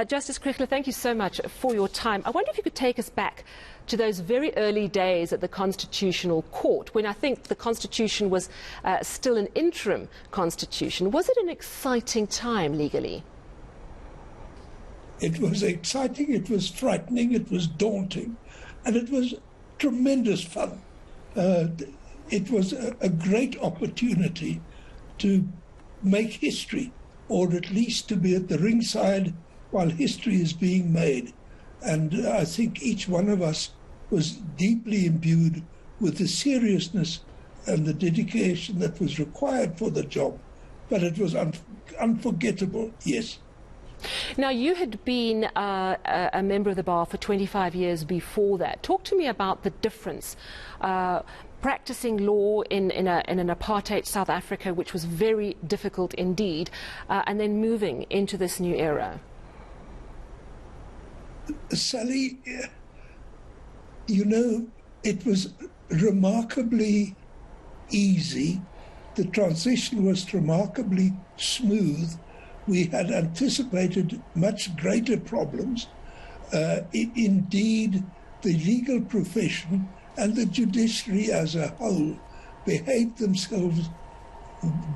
Justice Kriegler, thank you so much for your time. I wonder if you could take us back to those very early days at the Constitutional Court, when I think the Constitution was still an interim constitution. Was it an exciting time legally? It was exciting, it was frightening, it was daunting, and it was tremendous fun. It was a great opportunity to make history, or at least to be at the ringside while history is being made. And I think each one of us was deeply imbued with the seriousness and the dedication that was required for the job. But it was unforgettable, yes. Now, you had been a member of the bar for 25 years before that. Talk to me about the difference. Practicing law in an apartheid South Africa, which was very difficult indeed, and then moving into this new era. Sally, you know, it was remarkably easy. The transition was remarkably smooth. We had anticipated much greater problems. Indeed, the legal profession and the judiciary as a whole behaved themselves,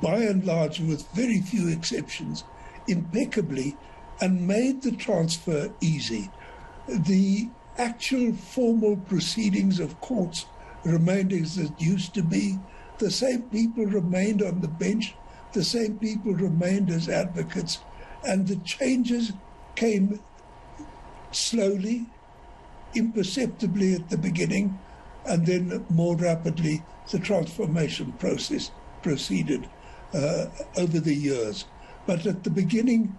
by and large, with very few exceptions, impeccably, and made the transfer easy. The actual formal proceedings of courts remained as it used to be. The same people remained on the bench, the same people remained as advocates, and the changes came slowly, imperceptibly at the beginning, and then more rapidly the transformation process proceeded over the years. But at the beginning,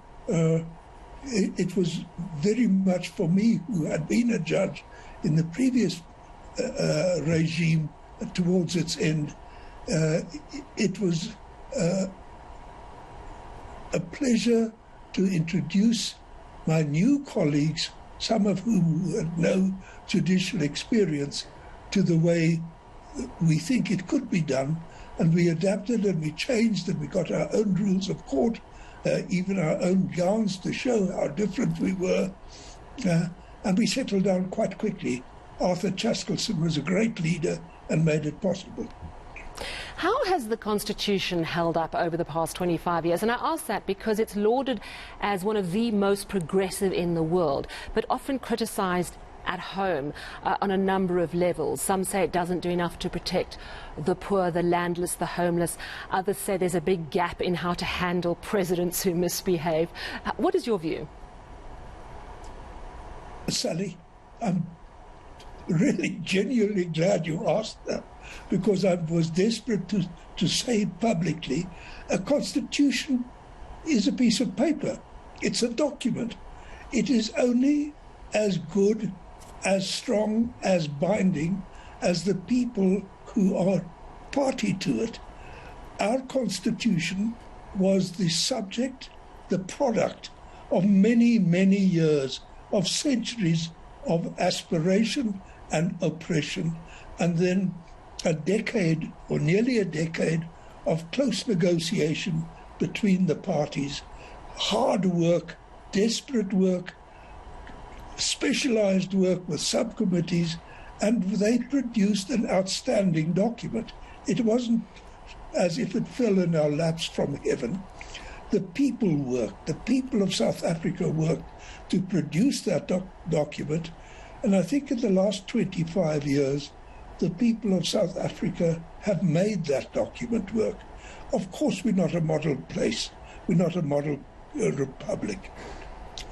it was very much for me, who had been a judge in the previous regime towards its end, it was a pleasure to introduce my new colleagues, some of whom had no judicial experience, to the way we think it could be done. And we adapted and we changed and we got our own rules of court, even our own gowns to show how different we were. And we settled down quite quickly. Arthur Chaskelson was a great leader and made it possible. How has the Constitution held up over the past 25 years? And I ask that because it's lauded as one of the most progressive in the world, but often criticised at home on a number of levels. Some say it doesn't do enough to protect the poor, the landless, the homeless. Others say there's a big gap in how to handle presidents who misbehave. What is your view? Sally, I'm really genuinely glad you asked that, because I was desperate to say it publicly. A constitution is a piece of paper. It's a document. It is only as good, as strong, as binding as the people who are party to it. Our Constitution was the subject, the product of many, many years, of centuries of aspiration and oppression, and then a decade, or nearly a decade, of close negotiation between the parties, hard work, desperate work, specialized work with subcommittees, and they produced an outstanding document. It wasn't as if it fell in our laps from heaven. The people worked, the people of South Africa worked to produce that document, and I think in the last 25 years, the people of South Africa have made that document work. Of course, we're not a model place, we're not a model republic.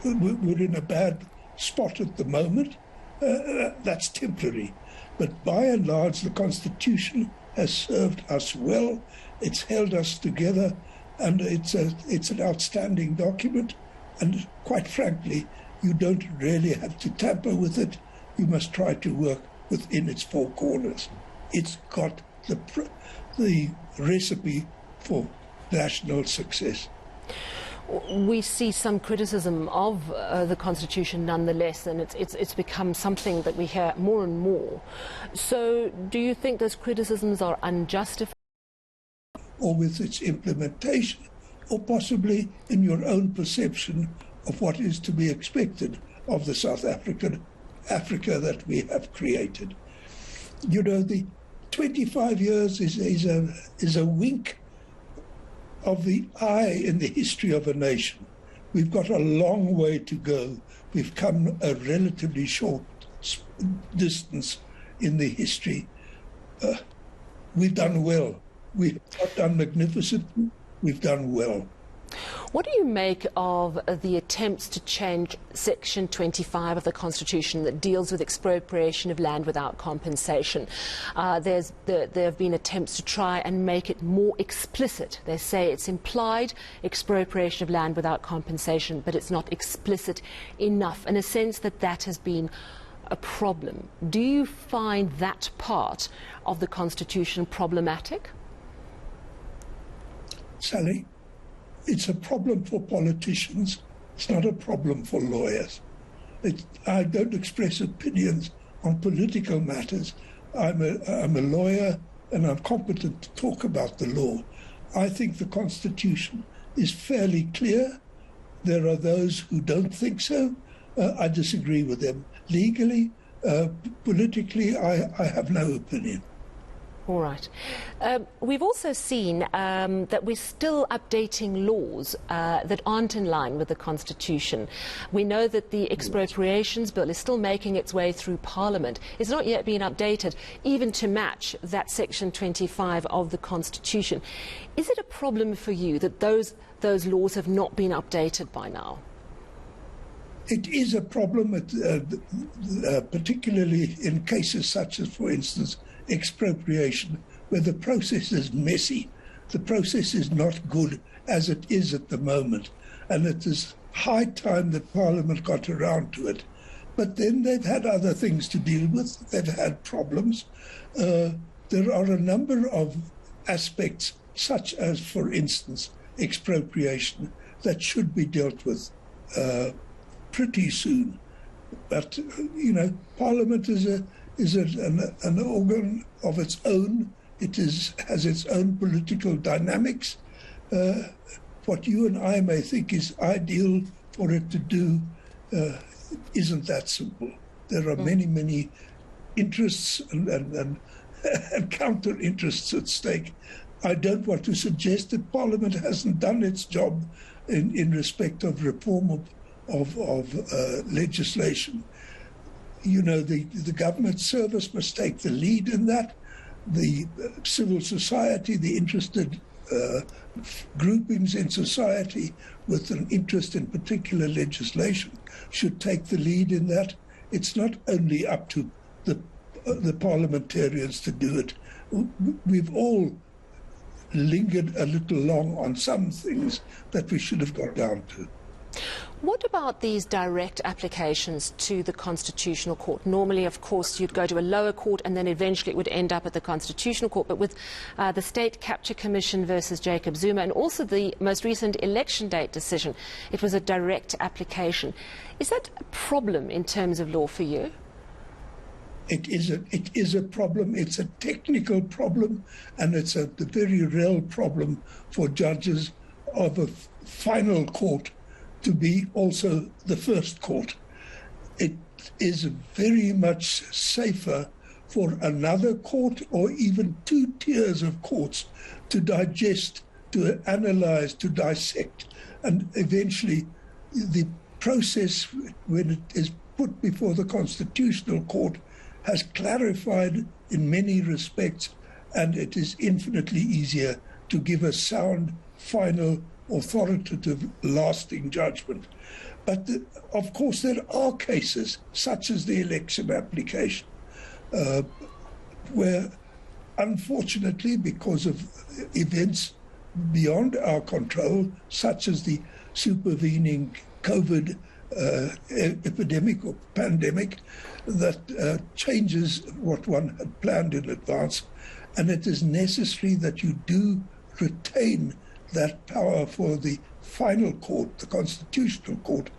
We're in a bad spot at the moment. That's temporary. But by and large, the Constitution has served us well. It's held us together, and it's an outstanding document. And quite frankly, you don't really have to tamper with it. You must try to work within its four corners. It's got the recipe for national success. We see some criticism of the Constitution nonetheless, and it's become something that we hear more and more. So do you think those criticisms are unjustified? Or with its implementation, or possibly in your own perception of what is to be expected of the South Africa that we have created. You know, the 25 years is a wink of the eye in the history of a nation. We've got a long way to go. We've come a relatively short distance in the history. We've done well. We've not done magnificently. We've done well. What do you make of the attempts to change Section 25 of the Constitution that deals with expropriation of land without compensation? There have been attempts to try and make it more explicit. They say it's implied expropriation of land without compensation, but it's not explicit enough, in a sense that that has been a problem. Do you find that part of the Constitution problematic? Sally, it's a problem for politicians. It's not a problem for lawyers. I don't express opinions on political matters. I'm a lawyer and I'm competent to talk about the law. I think the Constitution is fairly clear. There are those who don't think so. I disagree with them. Legally, politically, I have no opinion. All right. We've also seen that we're still updating laws that aren't in line with the Constitution. We know that the expropriations bill is still making its way through Parliament. It's not yet been updated, even to match that Section 25 of the Constitution. Is it a problem for you that those laws have not been updated by now? It is a problem, particularly in cases such as, for instance, expropriation, where the process is messy. The process is not good as it is at the moment, and it is high time that Parliament got around to it. But then they've had other things to deal with. They've had problems. There are a number of aspects, such as, for instance, expropriation, that should be dealt with pretty soon. But, you know, Parliament is an organ of its own. It has its own political dynamics. What you and I may think is ideal for it to do isn't that simple. There are many interests and counter interests at stake. I don't want to suggest that Parliament hasn't done its job in respect of reform of legislation. You know, the government service must take the lead in that. The civil society, the interested groupings in society with an interest in particular legislation should take the lead in that. It's not only up to the parliamentarians to do it. We've all lingered a little long on some things that we should have got down to. What about these direct applications to the Constitutional Court? Normally, of course, you'd go to a lower court and then eventually it would end up at the Constitutional Court. But with the State Capture Commission versus Jacob Zuma and also the most recent election date decision, it was a direct application. Is that a problem in terms of law for you? It is a problem. It's a technical problem, and it's a very real problem for judges of a final court to be also the first court. It is very much safer for another court or even two tiers of courts to digest, to analyze, to dissect, and eventually the process, when it is put before the Constitutional Court, has clarified in many respects, and it is infinitely easier to give a sound, final, authoritative, lasting judgment. But of course there are cases, such as the election application, where unfortunately, because of events beyond our control, such as the supervening COVID epidemic or pandemic, that changes what one had planned in advance. And it is necessary that you do retain that power for the final court, the Constitutional Court,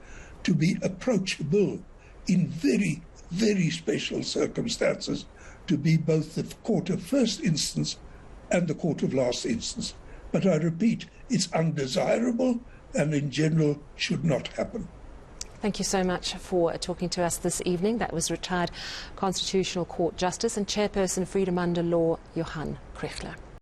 to be approachable in very, very special circumstances, to be both the court of first instance and the court of last instance. But I repeat, it's undesirable, and in general should not happen. Thank you so much for talking to us this evening. That was retired Constitutional Court Justice and Chairperson Freedom Under Law, Johann Kriegler.